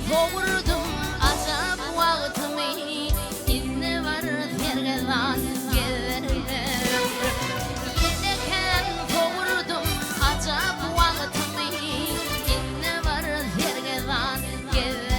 kovurdum azap vaktimi, inne var tergedan gelirim. Yeneken kovurdum azap vaktimi, inne var tergedan gelirim.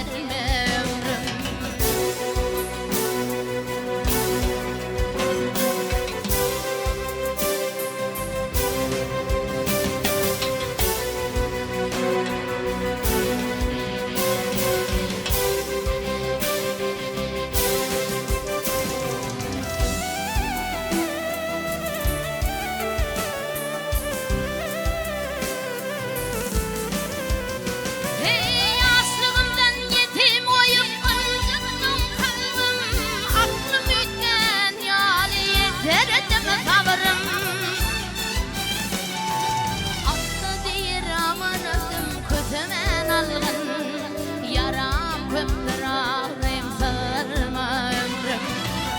Yaram köptür ağrım sığırma ömrüm.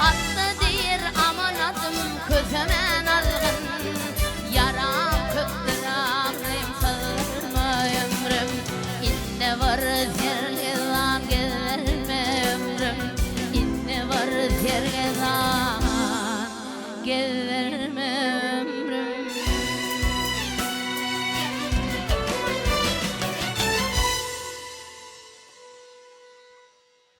Atlı deyir amanatım kötümen algın. Yaram köptür ağrım sığırma ömrüm. İnne var tergedan gelme ömrüm. İnne var tergedan gelir.